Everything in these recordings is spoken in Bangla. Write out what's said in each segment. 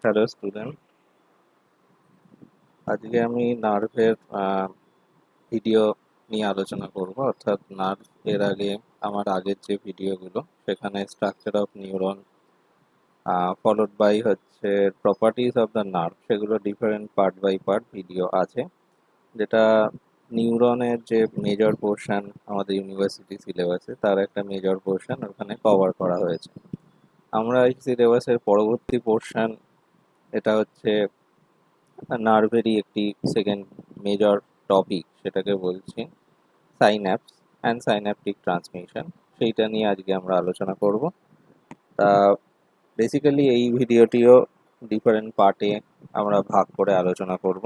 হ্যালো স্টুডেন্ট, আজকে আমি নার্ভের ভিডিও নিয়ে আলোচনা করব। অর্থাৎ নার্ভ এর আগে আমার আগের যে ভিডিওগুলো সেখানে structure of neuron followed by হচ্ছে প্রপার্টিজ অফ দ্য নার্ভ, সেগুলো different part by part video আছে, যেটা নিউরনের যে মেজর পোর্শন আমাদের ইউনিভার্সিটি সিলেবাসে তার একটা মেজর পোর্শন ওখানে কভার করা হয়েছে। আমরা এই সিলেবাসের পরবর্তী পোর্শন, এটা হচ্ছে নার্ভেরই একটি সেকেন্ড মেজর টপিক, সেটাকে বলছি সাইন্যাপস অ্যান্ড সাইন্যাপটিক ট্রান্সমিশন। সেইটা নিয়ে আজকে আমরা আলোচনা করব। তা বেসিক্যালি এই ভিডিওটিও ডিফারেন্ট পার্টে আমরা ভাগ করে আলোচনা করব।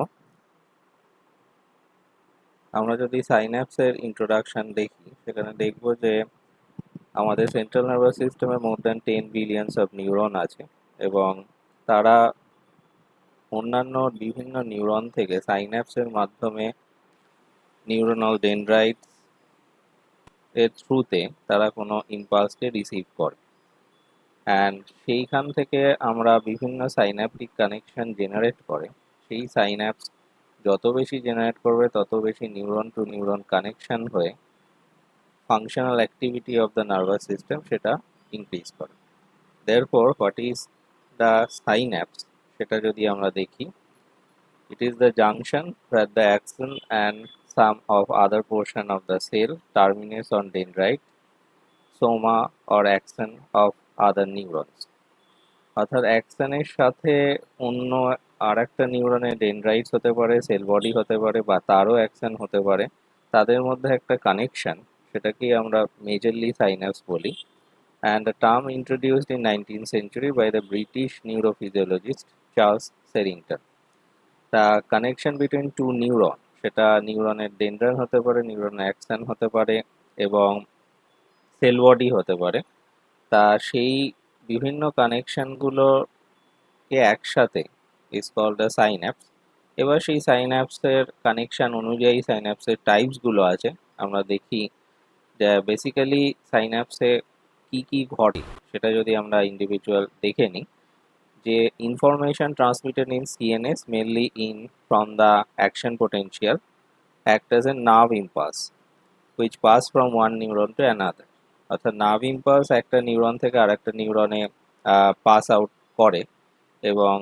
আমরা যদি সাইন্যাপসের ইন্ট্রোডাকশন দেখি, সেখানে দেখব যে আমাদের সেন্ট্রাল নার্ভাস সিস্টেমে more than 10 billions of neuron আছে, এবং তারা অন্যান্য বিভিন্ন নিউরন থেকে সাইন্যাপসের মাধ্যমে নিউরোনাল ডেনড্রাইটস এর থ্রুতে তারা কোনো ইম্পালসকে রিসিভ করে, অ্যান্ড সেইখান থেকে আমরা বিভিন্ন সাইন্যাপটিক কানেকশন জেনারেট করে। সেই সাইন্যাপস যত বেশি জেনারেট করবে তত বেশি নিউরন টু নিউরন কানেকশন হয়ে functional activity of the nervous system সেটা ইনক্রিজ করে। Therefore what is the synapse, সেটা যদি আমরা দেখি, it is the junction where the axon and some of other portion of the cell terminates on dendrite, soma or axon of other neurons. অর্থাৎ অ্যাক্সনের সাথে অন্য আর একটা নিউরনের ডেনড্রাইটস হতে পারে, সেল বডি হতে পারে, বা তারও অ্যাকশন হতে পারে, তাদের মধ্যে একটা কানেকশন, সেটাকেই আমরা মেজরলি সাইন্যাপস বলি। And the term introduced in 19th century by the British neurophysiologist Charles Sherrington. The connection between two neuron, সেটা নিউরনের ডেনড্রান হতে পারে, নিউরনের অ্যাকশন হতে পারে, এবং সেল বডি হতে পারে। তা সেই বিভিন্ন কানেকশনগুলোকে একসাথে ইজ কল্ড দ্য সাইন্যাপস। এবার সেই সাইন্যাপসের কানেকশন অনুযায়ী সাইন্যাপসের টাইপসগুলো আছে। আমরা দেখি যে বেসিক্যালি সাইন্যাপসে কি কি ঘটে, সেটা যদি আমরা ইন্ডিভিজুয়াল দেখে নিই, যে information transmitted in CNS mainly in from the action potential act as a nerve impulse which pass from one neuron to another. অর্থাৎ নার্ভ ইম্পালস একটা নিউরন থেকে আরেকটা নিউরনে পাস আউট করে, এবং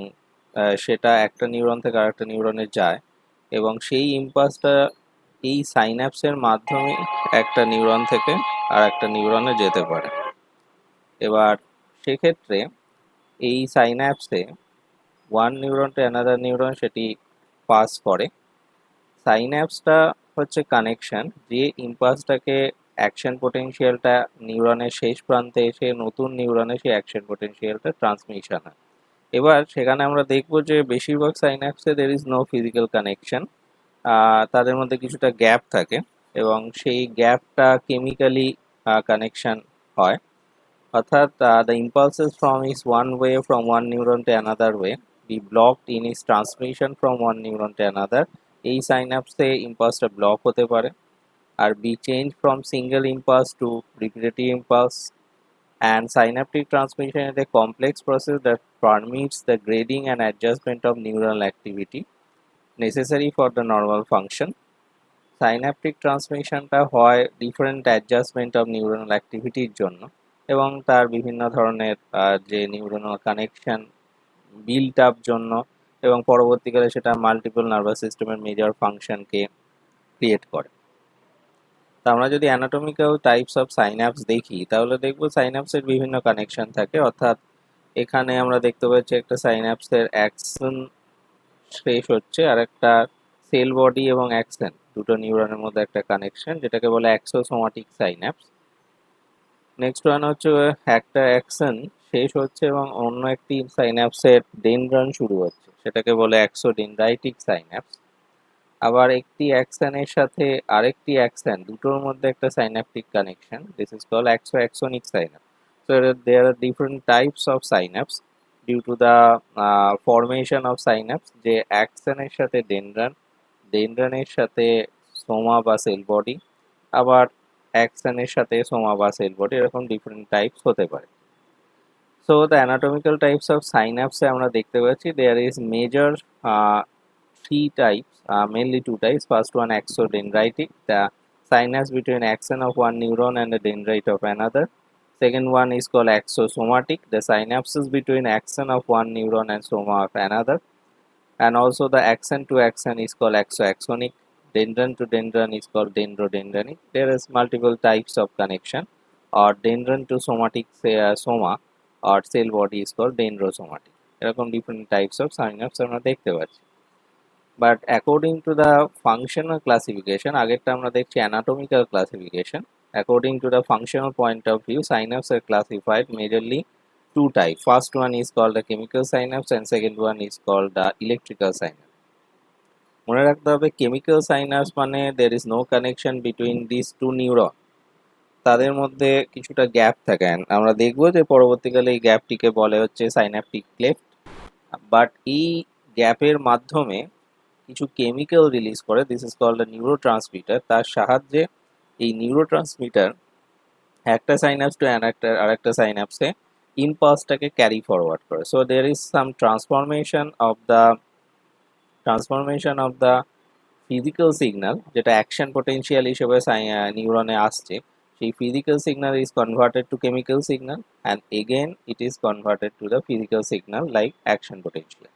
সেটা একটা নিউরন থেকে আরেকটা নিউরনে যায়, এবং সেই ইম্পালসটা এই সাইন্যাপসের মাধ্যমে একটা নিউরন থেকে আর একটা নিউরনে যেতে পারে। এবার সেক্ষেত্রে এই সাইন্যাপসে one neuron to another neuron সেটি পাস করে। সাইন্যাপসটা হচ্ছে কানেকশন, যে ইম্পালসটাকে অ্যাকশন পোটেনশিয়ালটা নিউরনের শেষ প্রান্তে এসে নতুন নিউরনে সেই অ্যাকশন পোটেনশিয়ালটা ট্রান্সমিশন হয়। এবার সেখানে আমরা দেখব যে বেশিরভাগ সাইন্যাপসে there is no physical connection, তাদের মধ্যে কিছুটা গ্যাপ থাকে, এবং সেই গ্যাপটা কেমিক্যালি কানেকশন হয়। অর্থাৎ the impulses from is one way from one neuron to another way be blocked in its transmission from one neuron to another. এই সাইন্যাপসে ইম্পালসটা ব্লক হতে পারে, আর be change from single impulse to repetitive impulse. And synaptic transmission is a complex process that permits the grading and adjustment of neural activity necessary for the normal function. সাইন্যাপটিক ট্রান্সমিশনটা হয় ডিফারেন্ট অ্যাডজাস্টমেন্ট অফ নিউরনাল অ্যাক্টিভিটির জন্য, এবং তার বিভিন্ন ধরনের যে নিউরনাল কানেকশন বিল্ট আপ জন্য, এবং পরবর্তীকালে সেটা মাল্টিপল নার্ভাস সিস্টেমের মেজর ফাংশনকে ক্রিয়েট করে। তা আমরা যদি অ্যানাটমিক্যাল টাইপস অফ সাইন্যাপস দেখি, তাহলে দেখব সাইন্যাপসের বিভিন্ন কানেকশন থাকে। অর্থাৎ এখানে আমরা দেখতে পাচ্ছি একটা সাইন্যাপসের অ্যাকশন শেষ হচ্ছে, আর একটা সেল বডি এবং অ্যাকশন দুটো নিউরনের মধ্যে একটা কানেকশন, যেটাকে বলে অ্যাক্সোসোমাটিক সাইন্যাপস। নেক্সট ওয়ান হচ্ছে একটা অ্যাকশন শেষ হচ্ছে এবং অন্য একটি সাইন্যাপসের ডেনড্রান শুরু হচ্ছে, সেটাকে বলে অ্যাক্সোডেনড্রাইটিক সাইন্যাপস। আবার একটি অ্যাকশনের সাথে আরেকটি অ্যাকশন দুটোর মধ্যে একটা synaptic connection, this is called axonic synapse. So there are different types of synapse due to the formation of synapse, যে অ্যাকশনের সাথে ডেনড্রান, ডেনড্রানের সাথে সোমা বা সেল বডি, আবার অ্যাকশনের সাথে সোমা বা সেল বডি, এরকম ডিফারেন্ট টাইপস হতে পারে। So the anatomical types of synapse আমরা দেখতে পাচ্ছি there is major uh, three types, mainly two types. First one axodendritic, the synapse between axon of one neuron and the dendrite of another. Second one is called axosomatic, the synapses between axon of one neuron and soma of another. And also the axon to axon is called axoaxonic, dendron to dendron is called dendrodendronic. There is multiple types of connection, or dendron to somatic soma or cell body is called dendrosomatic. এরকম different types of synapse আমরা দেখতে পাচ্ছি। But according to the functional classification, আগেরটা আমরা দেখছি anatomical classification. According to the functional point of view, synapses are classified majorly two types. First one is called the chemical synapse and second one is called the electrical synapse. মনে রাখতে হবে chemical synapse মানে there is no connection between these two neurons. তাদের মধ্যে কিছুটা গ্যাপ থাকে, আমরা দেখব যে পরবর্তীকালে এই গ্যাপটিকে বলে হচ্ছে সাইন্যাপটিক ক্লেফট। বাট এই গ্যাপের মাধ্যমে কিছু কেমিক্যাল রিলিজ করে, দিস ইজ কল্ড নিউরোট্রান্সমিটার। তার সাহায্যে এই নিউরোট্রান্সমিটার একটা সাইন্যাপস টু আরেকটা সাইন্যাপসে ইম্পালসটাকে ক্যারি ফরওয়ার্ড করে। So there is some transformation of the physical signal, যেটা অ্যাকশন পোটেনশিয়াল হিসেবে নিউরনে আসছে, সেই physical signal is converted to chemical signal and again it is converted to the physical signal like action potential.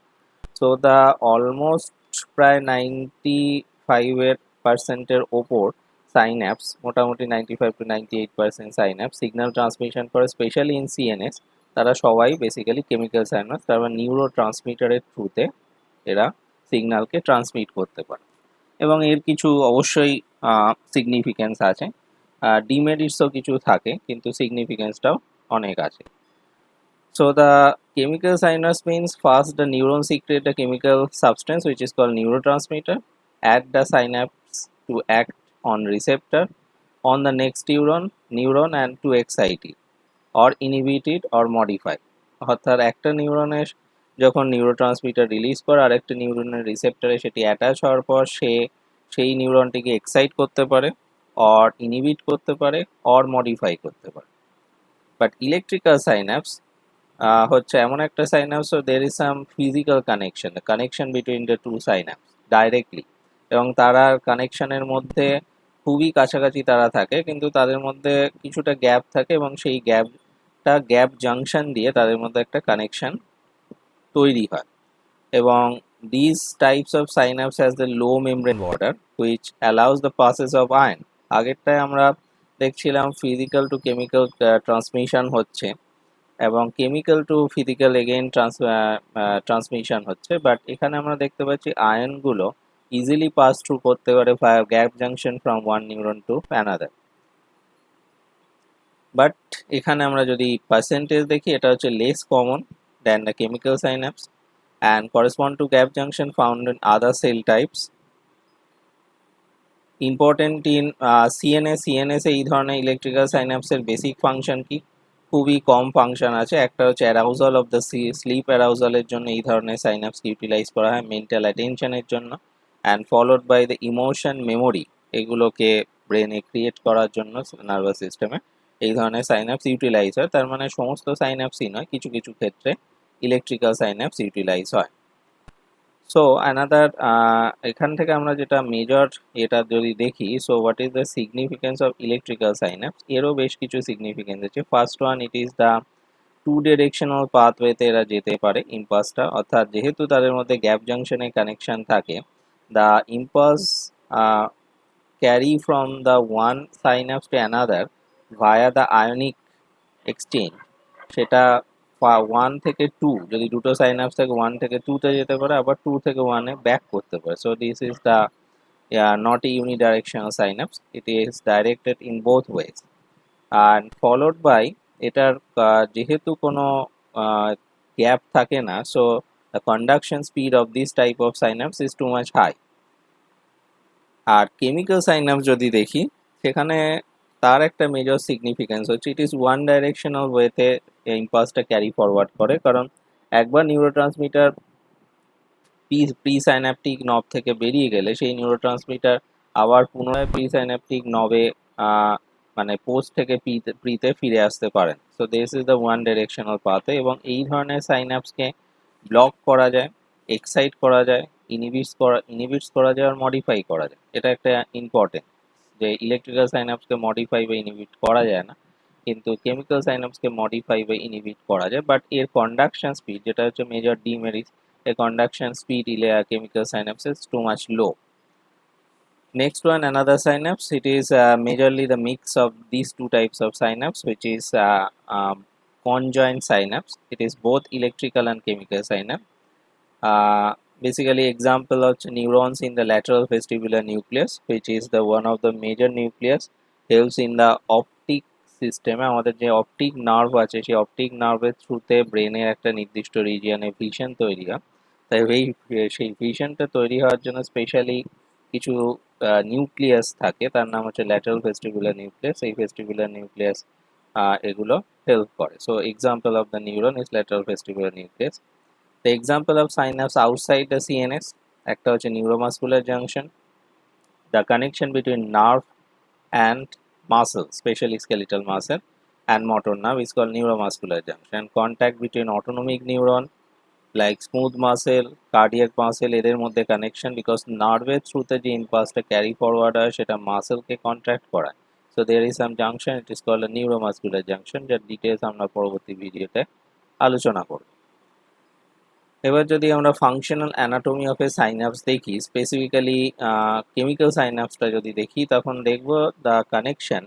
So the almost প্রায় 95% ওপর সাইন্যাপস, মোটামুটি 95 to 98% সাইন্যাপস সিগন্যাল ট্রান্সমিশন করে, স্পেশালি ইন সিএনএস। তারা সবাই বেসিক্যালি কেমিক্যাল সাইন্যাপস, তারপর নিউরো ট্রান্সমিটারের থ্রুতে এরা সিগন্যালকে ট্রান্সমিট করতে পারে। এবং এর কিছু অবশ্যই সিগনিফিকেন্স আছে, ডিমেরিটসও কিছু থাকে, কিন্তু সিগনিফিকেন্সটাও অনেক আছে। So the chemical synapse means first the neuron secrete a chemical substance which is called neurotransmitter at the synapse to act on receptor on the next neuron and to excite it or inhibit it or modify. অর্থাৎ একটা নিউরনের যখন নিউরোট্রান্সমিটার রিলিজ করে আর একটা নিউরনের রিসেপ্টরে সেটি অ্যাটাচ হওয়ার পর সেই নিউরনটিকে এক্সাইট করতে পারে, অর ইনহিবিট করতে পারে, অর মডিফাই করতে পারে। বাট ইলেকট্রিক্যাল সাইন্যাপস হচ্ছে এমন একটা synapse, there is some physical connection between the two synapse directly, এবং তারা কানেকশনের মধ্যে খুবই কাছাকাছি তারা থাকে, কিন্তু তাদের মধ্যে কিছুটা গ্যাপ থাকে এবং সেই গ্যাপ জাংশন দিয়ে তাদের মধ্যে একটা কানেকশন তৈরি হয়। এবং these types of synapse has the low membrane border which allows the passage of ion. আগেরটায় আমরা দেখছিলাম ফিজিক্যাল টু কেমিক্যাল ট্রান্সমিশন হচ্ছে এবং chemical to physical again transmission হচ্ছে, বাট এখানে আমরা দেখতে পাচ্ছি আয়নগুলো ইজিলি পাস থ্রু করতে পারে via gap junction from one neuron to another. But এখানে আমরা যদি পার্সেন্টেজ দেখি, এটা হচ্ছে less common than the chemical synapse and correspond to gap junction found in other cell types. Important in CNS এই ধরনের ইলেকট্রিক্যাল সাইন্যাপসের বেসিক ফাংশন কি? খুবই কম ফাংশন আছে। একটা হচ্ছে অ্যারাউজাল অফ দ্য স্লিপ অ্যারাউজালের জন্য এই ধরনের সাইন্যাপসকে ইউটিলাইজ করা হয়, মেন্টাল অ্যাটেনশনের জন্য, and followed by the emotion memory, এগুলোকে ব্রেনে ক্রিয়েট করার জন্য নার্ভাস সিস্টেমে এই ধরনের সাইন্যাপস ইউটিলাইজ হয়। তার মানে সমস্ত সাইন্যাপসই নয়, কিছু কিছু ক্ষেত্রে ইলেকট্রিক্যাল সাইন্যাপস ইউটিলাইজ হয়। সো অ্যানাদার এখান থেকে আমরা যেটা মেজর এটা যদি দেখি, so what is the significance of electrical synapse, এরও বেশ কিছু সিগনিফিকেন্স আছে। First one, it is the two directional পাথওয়েতে এরা যেতে পারে ইম্পালসটা, অর্থাৎ যেহেতু তাদের মধ্যে গ্যাপ জাংশনে কানেকশন থাকে, the impulse carry from the one synapse to another via the ionic exchange, সেটা 1 থেকে 2, যদি দুটো সাইন্যাপস থেকে 1 থেকে 2-তে যেতে পারে, আবার 2 থেকে 1-এ ব্যাক করতে পারে। So this is the not a unidirectional synapse, it is directed in both ways and followed by, এটার যেহেতু কোনো গ্যাপ থাকে না, so the conduction speed of this type of synapse is too much high. আর কেমিক্যাল সাইন্যাপস যদি দেখি, সেখানে তার একটা মেজর সিগনিফিকেন্স হচ্ছে ইট ইজ ওয়ান ডাইরেকশনাল ওয়েতে ইম্পালসটা ক্যারি ফরওয়ার্ড করে, কারণ একবার নিউরোট্রান্সমিটার প্রি সাইন্যাপটিক নব থেকে বেরিয়ে গেলে সেই নিউরোট্রান্সমিটার আবার পুনরায় প্রি সাইন্যাপটিক নবে মানে পোস্ট থেকে প্রিতে ফিরে আসতে পারেন। So this is the one directional pathway এবং এই ধরনের সাইন্যাপসকে ব্লক করা যায়, এক্সাইট করা যায়, ইনহিবিটস করা যায় আর মডিফাই করা যায়। এটা একটা ইম্পর্টেন্ট যে ইলেকট্রিক্যাল সাইন্যাপসকে মডিফাই বা ইনহিবিট করা যায় না, কিন্তু কেমিক্যাল সাইন্যাপসকে মডিফাই বা ইনহিবিট করা যায়। বাট এর কন্ডাকশন স্পিড, যেটা হচ্ছে মেজর ডিমেরিট, এর conduction speed chemical synapses too much low. Next one, another synapse. It is majorly the mix of these two types of synapse, which is conjoined synapse. It is both electrical and chemical synapse. Basically, example of neurons in the lateral vestibular nucleus, which is the one of the major nucleus, helps in the optic system. আমাদের যে অপটিক নার্ভ আছে সেই অপটিক নার্ভের থ্রুতে ব্রেনের একটা নির্দিষ্ট রিজিয়নে ভিশন তৈরি হয়। তাই সেই ভিশনটা তৈরি হওয়ার জন্য স্পেশালি কিছু নিউক্লিয়াস থাকে, তার নাম হচ্ছে ল্যাটারাল ভেস্টিবুলার নিউক্লিয়াস। এই ভেস্টিবুলার নিউক্লিয়াস এগুলো হেল্প করে। So example of the neuron is lateral vestibular nucleus. The example of synapse outside the CNS, একটা হচ্ছে neuromuscular junction, the connection between nerve and muscle, especially skeletal muscle, and motor nerve is called neuromuscular junction. Contact between autonomic neuron like smooth muscle, cardiac muscle, এদের মধ্যে connection, because নার্ভের থ্রুতে যে ইম্পালসটা ক্যারি ফরওয়ার্ড হয় সেটা মাসেলকে কন্ট্রাক্ট করায়। So there is some junction, it is called a neuromuscular junction, যার ডিটেলস আমরা পরবর্তী ভিডিওতে আলোচনা করব। এবার যদি আমরা functional anatomy of a synapse দেখি, স্পেসিফিক্যালি কেমিক্যাল সাইন্যাপসটা যদি দেখি, তখন দেখব দ্য কানেকশন,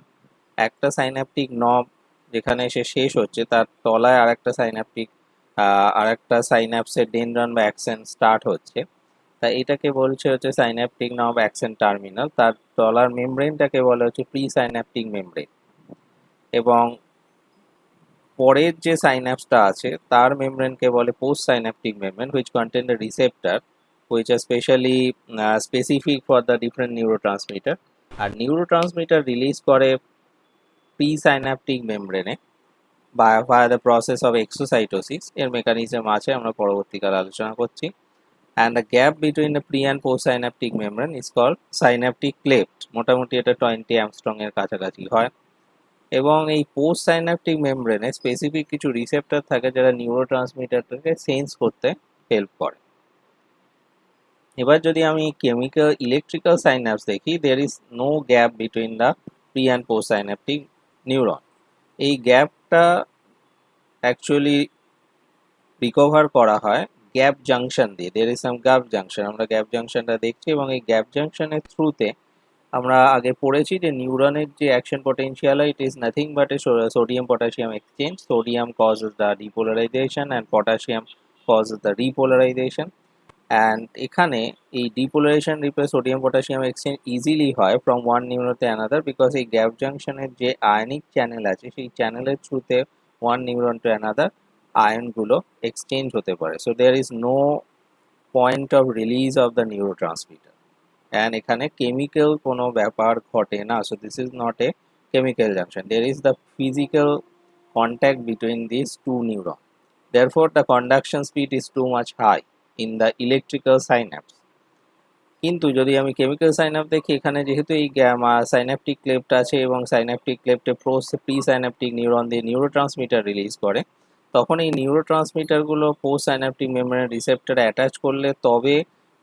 একটা সাইন্যাপটিক নব যেখানে এসে শেষ হচ্ছে তার তলায় আরেকটা সাইন্যাপসের ডেনড্রন বা অ্যাক্সন স্টার্ট হচ্ছে। তাই এটাকে বলছে হচ্ছে সাইন্যাপটিক নব অ্যাক্সন টার্মিনাল। তার তলার মেমব্রেনটাকে বলা হচ্ছে প্রি সাইন্যাপটিক মেমব্রেন, এবং পরের যে সাইন্যাপসটা আছে তার মেমব্রেনকে বলে post synaptic membrane, which contain the receptor which are specially specific for the different neurotransmitter, আর নিউরোট্রান্সমিটার রিলিজ করে প্রি সাইন্যাপটিক মেমব্রেনে via the process of exocytosis। এর মেকানিজম আছে, আমরা পরবর্তীকালে আলোচনা করছি। and the gap between the pre and post synaptic membrane is called synaptic cleft। মোটামুটি এটা 20 অ্যাংস্ট্রং এর কাছাকাছি হয়। এবং এই পোস্ট সাইন্যাপটিক মেমব্রেনে স্পেসিফিক কিছু রিসেপ্টর থাকে যারা নিউরোট্রান্সমিটারটাকে সেন্স করতে হেল্প করে। এবার যদি আমি কেমিক্যাল ইলেকট্রিক্যাল সাইন্যাপস দেখি, there is no gap between the pre and post synaptic neuron. এই গ্যাপটা অ্যাকচুয়ালি রিকভার করা হয় গ্যাপ জাংশন দিয়ে। There is some gap junction, আমরা গ্যাপ জাংশনটা দেখছি, এবং এই গ্যাপ জাংশনের থ্রুতে আমরা আগে পড়েছি যে নিউরনের যে অ্যাকশন পোটেনশিয়াল হয়, it is nothing but a sodium potassium exchange. Sodium causes the depolarisation and potassium causes the repolarisation. And এখানে এই depolarisation sodium potassium exchange easily হয় from one neuron to another, because এই গ্যাপ জাংশনের যে আয়নিক চ্যানেল আছে সেই চ্যানেলের থ্রুতে ওয়ান নিউরন টু অ্যানাদার আয়নগুলো এক্সচেঞ্জ হতে পারে। So there is no point of release of the neurotransmitter, and এখানে কেমিক্যাল কোনো ব্যাপার ঘটে না। So this is not a chemical junction, there is the physical contact between these two neurons, therefore the conduction speed is too much high in the electrical synapse। কিন্তু যদি আমি কেমিক্যাল সাইন্যাপস দেখি, এখানে যেহেতু এই সাইন্যাপটিক ক্লেফট আছে এবং সাইন্যাপটিক ক্লেফটে প্রি সাইন্যাপটিক নিউরন দিয়ে নিউরোট্রান্সমিটার রিলিজ করে, তখন এই নিউরোট্রান্সমিটারগুলো পোস্ট সাইন্যাপটিক মেমব্রেনের রিসেপ্টরে অ্যাটাচ করলে তবে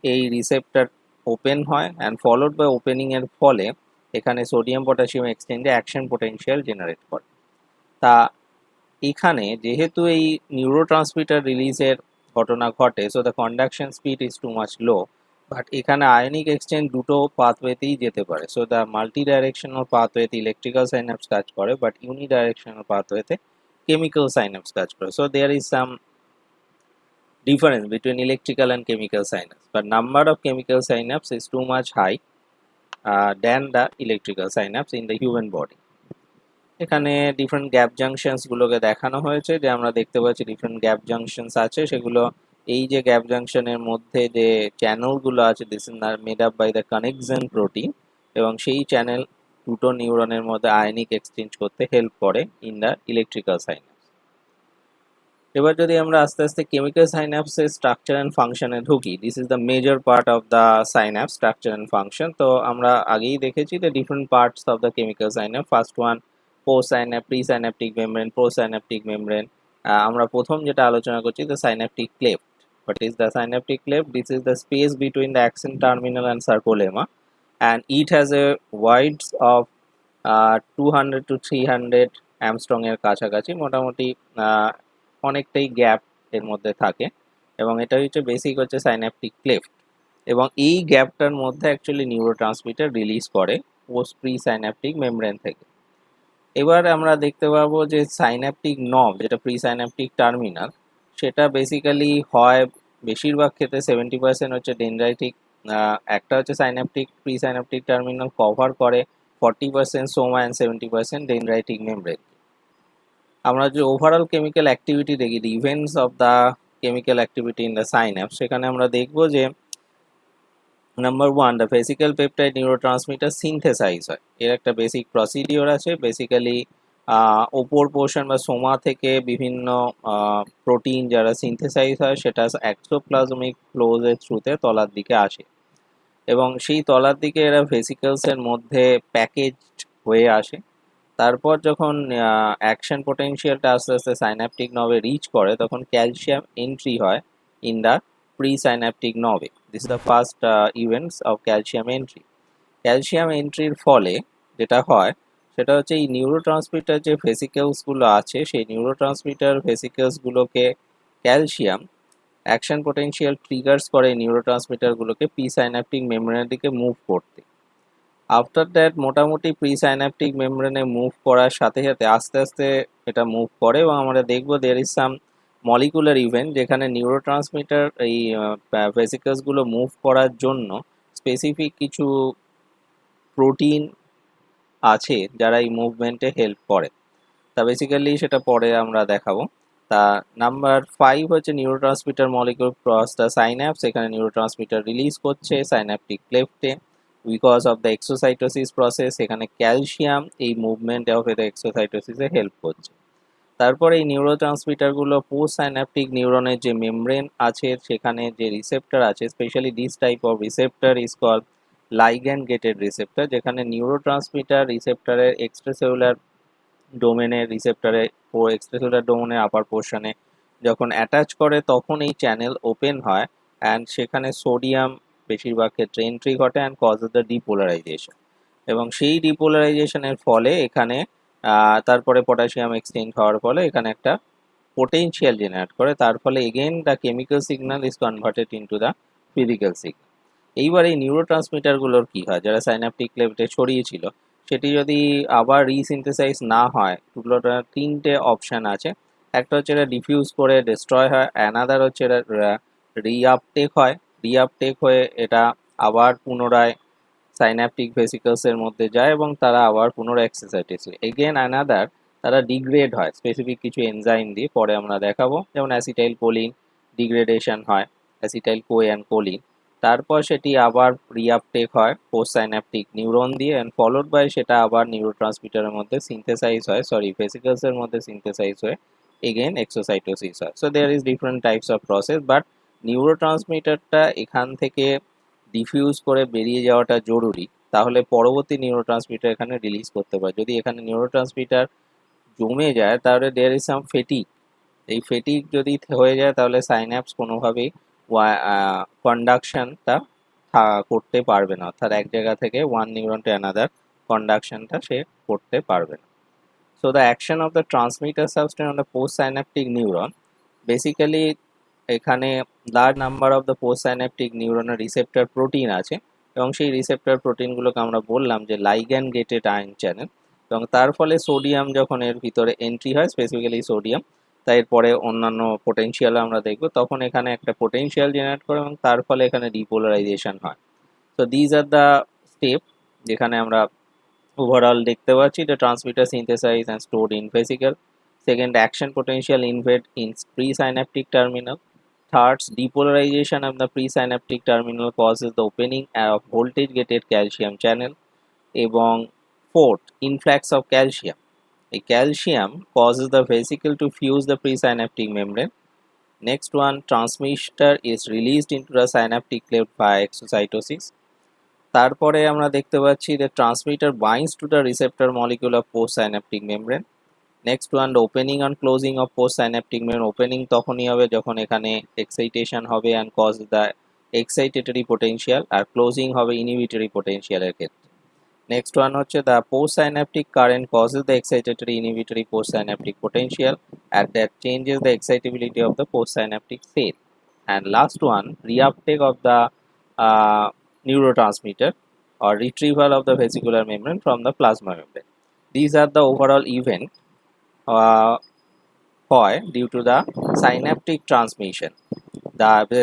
এই রিসেপ্টর ওপেন হয়, অ্যান্ড ফলোড বাই ওপেনিং এর ফলে এখানে সোডিয়াম পটাশিয়াম এক্সচেঞ্জে অ্যাকশন পোটেনশিয়াল জেনারেট করে। তা এখানে যেহেতু এই নিউরোট্রান্সমিটার রিলিজের ঘটনা ঘটে, so the conduction speed is too much low, but এখানে আয়নিক এক্সচেঞ্জ দুটো পাথওয়েতেই যেতে পারে। সো দ্য মাল্টি ডাইরেকশনাল পাথওয়েতে ইলেকট্রিক্যাল সাইন্যাপস কাজ করে, বাট ইউনি ডাইরেকশনাল পাথওয়েতে কেমিক্যাল সাইন্যাপস কাজ করে। So there is some difference between electrical and chemical synapse, but number of chemical synapse is too much high than the electrical synapse in the human body। এখানে ডিফারেন্ট গ্যাপ জাংশনস গুলোকে দেখানো হয়েছে, যে আমরা দেখতে পাচ্ছি ডিফারেন্ট গ্যাপ জাংশনস আছে, সেগুলো এই যে গ্যাপ জাংশনের মধ্যে যে চ্যানেলগুলো আছে, this is made up by the connection protein, এবং সেই চ্যানেল দুটো নিউরনের মধ্যে আয়নিক এক্সচেঞ্জ করতে হেল্প করে ইন দ্য ইলেকট্রিক্যাল সাইন্যাপস। এবার যদি আমরা আস্তে আস্তে কেমিক্যাল সাইন্যাপসের স্ট্রাকচার অ্যান্ড ফাংশনে ঢুকি, this is the major part of the synapse structure and function. তো আমরা আগেই দেখেছি the different parts of the chemical synapse. First one presynaptic membrane, prosynaptic membrane. আমরা প্রথম যেটা আলোচনা করছি the synaptic cleft. What is the synaptic cleft? This is the space between the axon terminal and sarcolemma, and it has a width of 200 to 300 Armstrong এর কাছাকাছি, মোটামুটি অনেকটাই গ্যাপ এর মধ্যে থাকে, এবং এটা হচ্ছে বেসিক হচ্ছে সাইন্যাপটিক ক্লেফট। এবং এই গ্যাপটার মধ্যে অ্যাকচুয়ালি নিউরোট্রান্সমিটার রিলিজ করে পোস্ট প্রি সাইন্যাপটিক মেমব্রেন থেকে। এবার আমরা দেখতে পাবো যে সাইন্যাপটিক নব, যেটা প্রি সাইন্যাপটিক টার্মিনাল, সেটা বেসিক্যালি হয় বেশিরভাগ ক্ষেত্রে 70% হচ্ছে ডেনড্রাইটিক। একটা হচ্ছে synaptic pre synaptic terminal cover করে 40% সোমা অ্যান্ড 70% ডেনড্রাইটিক মেমব্রেন। আমরা যে ওভারঅল কেমিক্যাল অ্যাক্টিভিটি দেখি, the events of the chemical activity in the synapse, সেখানে আমরা দেখবো যে number one, the vesicle peptide neurotransmitter synthesise হয়। এর একটা বেসিক প্রসিডিওর আছে। বেসিক্যালি ওপর পোর্শন বা সোমা থেকে বিভিন্ন প্রোটিন যারা সিনথেসাইজ হয় সেটা এক্সোপ্লাজমিক ফ্লোজের থ্রুতে তলার দিকে আসে, এবং সেই তলার দিকে এরা ভেসিকলসের মধ্যে প্যাকেজড হয়ে আসে। তারপর যখন অ্যাকশন পোটেনশিয়ালটা আস্তে আস্তে সাইন্যাপটিক নবে রিচ করে, তখন ক্যালসিয়াম এন্ট্রি হয় ইন দ্য প্রি সাইন্যাপটিক নবে। This is the first events of calcium entry. Calcium এন্ট্রির ফলে যেটা হয় সেটা হচ্ছে এই নিউরোট্রান্সমিটার যে ভেসিকলসগুলো আছে, সেই নিউরোট্রান্সমিটার ভেসিকলসগুলোকে ক্যালসিয়াম অ্যাকশন পোটেনশিয়াল ট্রিগার্স করে নিউরোট্রান্সমিটারগুলোকে প্রি সাইন্যাপটিক মেমব্রেনের দিকে মুভ করতে। আফটার দ্যাট মোটামুটি প্রি সাইন্যাপটিক মেমব্রেনে মুভ করার সাথে সাথে আস্তে আস্তে এটা মুভ করে, এবং আমরা দেখবো there is some molecular event যেখানে নিউরোট্রান্সমিটার এই ভেসিকলসগুলো মুভ করার জন্য স্পেসিফিক কিছু প্রোটিন আছে যারা এই মুভমেন্টে হেল্প করে। তা বেসিক্যালি সেটা পরে আমরা দেখাবো। তা নাম্বার 5 হচ্ছে neurotransmitter molecule cross the synapse. এখানে নিউরোট্রান্সমিটার রিলিজ করছে সাইন্যাপটিক ক্লেফটে because of the exocytosis process. এখানে ক্যালসিয়াম এই মুভমেন্ট অফ দ্য এক্সোসাইটোসিসে হেল্প করছে। তারপরে এই নিউরোট্রান্সমিটারগুলো পোস্ট সাইন্যাপটিক নিউরনের যে মেমব্রেন আছে সেখানে যে রিসেপ্টর আছে, specially this type of receptor is called ligand gated receptor, যেখানে নিউরোট্রান্সমিটার রিসেপ্টরের এক্সট্রাসেলুলার ডোমেনের রিসেপ্টরে ও এক্সট্রাসেলুলার ডোমেনের আপার পোর্শনে যখন অ্যাটাচ করে তখন এই চ্যানেল ওপেন হয়, অ্যান্ড সেখানে সোডিয়াম বেশিরভাগ ক্ষেত্রে এন্ট্রি ঘটে অ্যান্ড কজেস দ্য ডিপোলারাইজেশন, এবং সেই ডিপোলারাইজেশনের ফলে এখানে তারপরে পটাশিয়াম এক্সচেঞ্জ হওয়ার ফলে এখানে একটা পোটেনশিয়াল জেনারেট করে, তার ফলে again the chemical signal is converted into the physical signal. এইবার এই নিউরোট্রান্সমিটারগুলোর কি হয়, যারা সাইন্যাপটিক ক্লেফটে ছড়িয়েছিল সেটি যদি আবার রিসিনথেসাইজ না হয়, তিনটে অপশান আছে। একটা হচ্ছে এটা ডিফিউজ করে ডিস্ট্রয় হয়, অ্যানাদার হচ্ছে এটা রিআপটেক হয়, রিআপটেক হয়ে এটা আবার পুনরায় সাইন্যাপটিক ভেসিকলসের মধ্যে যায় এবং তারা আবার পুনরায় এক্সোসাইটোস হয়। এগেন অ্যানাদার তারা ডিগ্রেড হয় স্পেসিফিক কিছু এনজাইম দিয়ে, পরে আমরা দেখাবো, যেমন অ্যাসিটাইল কোলিন ডিগ্রেডেশন হয়, অ্যাসিটাইল কো অ্যান্ড কোলিন। তারপর সেটি আবার রিআপটেক হয় পোস্ট সাইন্যাপটিক নিউরন দিয়ে, অ্যান্ড ফলোড বাই সেটা আবার নিউরোট্রান্সমিটারের মধ্যে সিনথেসাইজ হয়, ভেসিকলসের মধ্যে সিনথেসাইজ হয়ে এগেন এক্সোসাইটোসিস হয়। So there is different types of process, but নিউরোট্রান্সমিটারটা এখান থেকে ডিফিউজ করে বেরিয়ে যাওয়াটা জরুরি, তাহলে পরবর্তী নিউরোট্রান্সমিটার এখানে রিলিজ করতে পারে। যদি এখানে নিউরোট্রান্সমিটার জমে যায় তাহলে দেয়ার ইজ সাম ফেটিক। এই ফেটিক যদি হয়ে যায় তাহলে সাইন্যাপস কোনোভাবেই কন্ডাকশনটা করতে পারবে না, অর্থাৎ এক জায়গা থেকে ওয়ান নিউরন টু অ্যানাদার কন্ডাকশনটা সে করতে পারবে না। So the action of the transmitter substance on the post synaptic neuron, basically এখানে large number of the post synaptic নিউরনের রিসেপ্টর প্রোটিন আছে, এবং সেই রিসেপ্টর প্রোটিনগুলোকে আমরা বললাম যে লাইগ্যান্ড গেটেড আয়ন চ্যানেল, এবং তার ফলে সোডিয়াম যখন এর ভিতরে এন্ট্রি হয়, স্পেসিফিক্যালি সোডিয়াম, তাই এরপরে অন্যান্য পোটেনশিয়াল আমরা দেখব, তখন এখানে একটা পোটেনশিয়াল জেনারেট করে এবং তার ফলে এখানে ডিপোলারাইজেশন হয়। তো দিজ আর দ্য স্টেপ যেখানে আমরা ওভারঅল দেখতে পাচ্ছি the transmitter synthesized and stored in vesicle. Second, action potential invade in presynaptic terminal. Third, depolarization of the presynaptic terminal causes the opening of voltage gated calcium channel. এবং fourth, influx of calcium. A calcium causes the vesicle to fuse the presynaptic membrane. Next one, transmitter is released into the synaptic cleft by exocytosis. তারপরে আমরা দেখতে পাচ্ছি যে transmitter binds to the receptor molecule of post synaptic membrane. Next one, opening and closing of post synaptic membrane. Opening তখনই হবে যখন এখানে এক্সাইটেশন হবে and cause the excitatory potential, আর ক্লোজিং হবে ইনহিবিটরি পোটেনশিয়ালের ক্ষেত্রে। নেক্সট ওয়ান হচ্ছে the post synaptic current causes the excitatory inhibitory post synaptic potential and that changes the excitability of the post synaptic cell. And last one, reuptake of the neurotransmitter or retrieval of the vesicular membrane from the plasma membrane. These are the overall event uh, due to the synaptic transmission.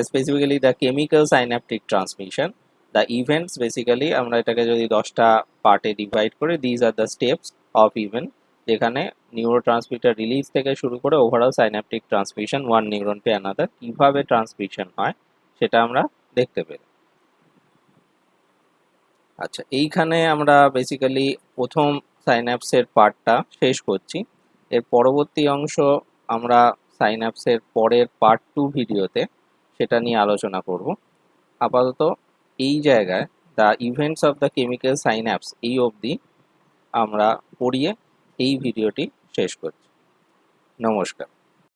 Specifically the chemical synaptic transmission. The events basically আমরা এটাকে যদি 10টা পার্টে ডিভাইড করি, these are the steps of event যেখানে নিউরোট্রান্সমিটার রিলিজ থেকে শুরু করে overall synaptic transmission one neuron to another কিভাবে ট্রান্সমিশন হয় সেটা আমরা দেখতে পেলাম। আচ্ছা, এইখানে আমরা বেসিক্যালি প্রথম সাইন্যাপসের পার্টটা শেষ করছি। এর পরবর্তী অংশ আমরা সাইন্যাপসের পরের পার্ট 2 ভিডিওতে সেটা নিয়ে আলোচনা করব। আপাতত এই জায়গায় the events of the chemical synapse এই অবধি আমরা পড়িয়ে এই ভিডিওটি শেষ করছি। নমস্কার।